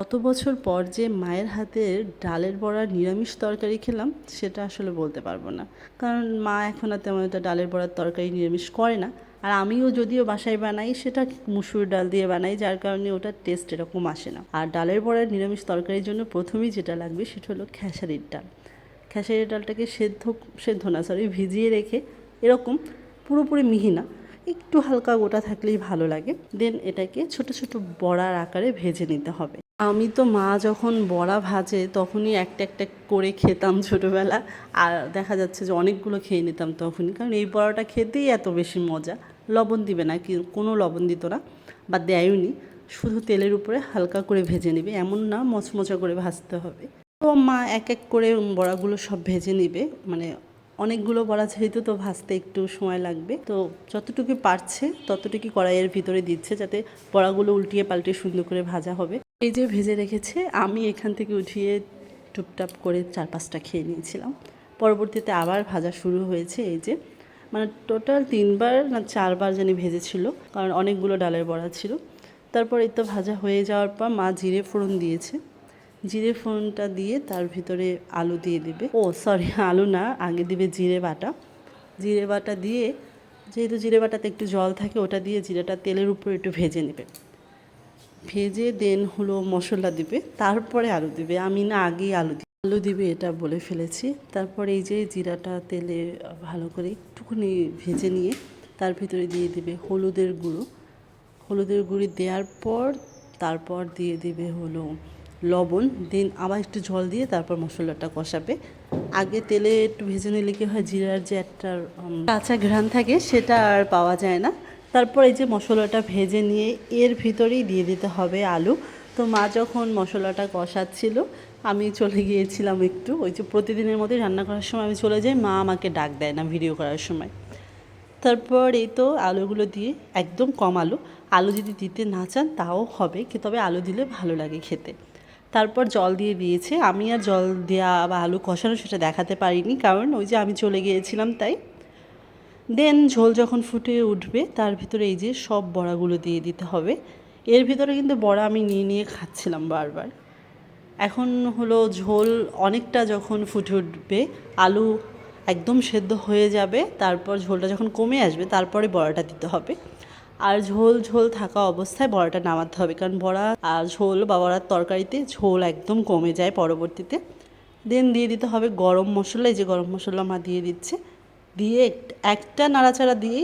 কত বছর পর যে মায়ের হাতের ডালের বড়ার নিরামিষ তরকারি খেলাম সেটা আসলে বলতে পারবো না। কারণ মা এখন আর তেমন একটা ডালের বড়ার তরকারি নিরামিষ করে না। আর আমিও যদিও বাসায় বানাই সেটা মুসুর ডাল দিয়ে বানাই, যার কারণে ওটার টেস্ট এরকম আসে না। আর ডালের বড়ার নিরামিষ তরকারির জন্য প্রথমেই যেটা লাগবে সেটা হলো খেসারির ডাল। খেসারির ডালটাকে সেদ্ধ না সরি ভিজিয়ে রেখে এরকম পুরোপুরি মিহি না, একটু হালকা গোটা থাকলেই ভালো লাগে। দেন এটাকে ছোট ছোট বড়ার আকারে ভেজে নিতে হবে। আমি তো মা যখন বড়া ভাজে তখনই একটা একটা করে খেতাম ছোটোবেলা, আর দেখা যাচ্ছে যে অনেকগুলো খেয়ে নিতাম তখনই, কারণ এই বড়াটা খেতেই এত বেশি মজা। লবণ দিবে না, কি কোনো লবণ দিত না বা দেয়নি, শুধু তেলের উপরে হালকা করে ভেজে নেবে, এমন না মচমচা করে ভাজতে হবে। তো মা এক এক করে বড়াগুলো সব ভেজে নিবে, মানে অনেকগুলো বড়া যেহেতু তো ভাজতে একটু সময় লাগবে, তো যতটুকু পারছে ততটুকু কড়াইয়ের ভিতরে দিচ্ছে যাতে বড়াগুলো উল্টিয়ে পাল্টে সুন্দর করে ভাজা হবে। এই যে ভেজে রেখেছে, আমি এখান থেকে উঠিয়ে টুপটাপ করে 4-5টা খেয়ে নিয়েছিলাম। পরবর্তীতে আবার ভাজা শুরু হয়েছে। এই যে মানে টোটাল 3বার না 4বার জানি ভেজেছিল, কারণ অনেকগুলো ডালের বড়া ছিল। তারপর এই তো ভাজা হয়ে যাওয়ার পর মা জিরে ফোড়ন দিয়েছে। জিরে ফোড়নটা দিয়ে তার ভিতরে আলু দিয়ে দিবে, ও সরি আলু না, আগে দিবে জিরে বাটা। জিরে বাটা দিয়ে, যেহেতু জিরে বাটাতে একটু জল থাকে, ওটা দিয়ে জিরেটা তেলের উপর একটু ভেজে নেবে। ভেজে দেন হলো মশলা দিবে, তারপরে আলু দিবে। আমি না আগেই আলু দিবে এটা বলে ফেলেছি। তারপর এই যে জিরাটা তেলে ভালো করে একটুখানি ভেজে নিয়ে তার ভিতরে দিয়ে দিবে হলুদের গুঁড়ি দেওয়ার পর তারপর দিয়ে দিবে হলো লবণ, দেন আবার একটু জল দিয়ে তারপর মশলাটা কষাবে। আগে তেলে একটু ভেজে নিলে কি হয়, জিরার যে একটা কাঁচা ঘ্রাণ থাকে সেটা আর পাওয়া যায় না। তারপর এই যে মশলাটা ভেজে নিয়ে এর ভিতরেই দিয়ে দিতে হবে আলু। তো মা যখন মশলাটা কষাচ্ছিল আমি চলে গিয়েছিলাম একটু, ওই যে প্রতিদিনের মতোই রান্না করার সময় আমি চলে যাই, মা আমাকে ডাক দেয় না ভিডিও করার সময়। তারপর এই তো আলুগুলো দিয়ে, একদম কম আলু যদি দিতে না চান তাও হবে, তবে আলু দিলে ভালো লাগে খেতে। তারপর জল দিয়ে দিয়েছে। আমি আর জল দেওয়া বা আলু কষানো সেটা দেখাতে পারিনি, কারণ ওই যে আমি চলে গিয়েছিলাম তাই। দেন ঝোল যখন ফুটে উঠবে তার ভিতরে এই যে সব বড়াগুলো দিয়ে দিতে হবে। এর ভিতরে কিন্তু বড়া আমি নিয়ে নিয়ে খাচ্ছিলাম বারবার। এখন হলো ঝোল অনেকটা যখন ফুটে উঠবে, আলু একদম সেদ্ধ হয়ে যাবে, তারপর ঝোলটা যখন কমে আসবে তারপরে বড়াটা দিতে হবে। আর ঝোল ঝোল থাকা অবস্থায় বড়াটা নামাতে হবে, কারণ বড়া আর ঝোল বা বড়ার তরকারিতে ঝোল একদম কমে যায় পরবর্তীতে। দেন দিয়ে দিতে হবে গরম মশলা, এই যে গরম মশলা মা দিয়ে দিচ্ছে, দিয়ে একটা নাড়াচাড়া দিয়ে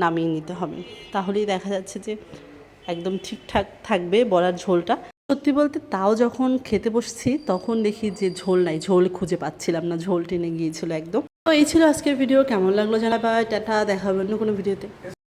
নামিয়ে নিতে হবে। তাহলেই দেখা যাচ্ছে যে একদম ঠিকঠাক থাকবে বড়ার ঝোলটা। সত্যি বলতে তাও যখন খেতে বসছি তখন দেখি যে ঝোল নাই, ঝোল খুঁজে পাচ্ছিলাম না, ঝোল টেনে গিয়েছিল একদম। তো এই ছিল আজকের ভিডিও। কেমন লাগলো জানাবা। টাটা, দেখা হবে অন্য কোনো ভিডিওতে।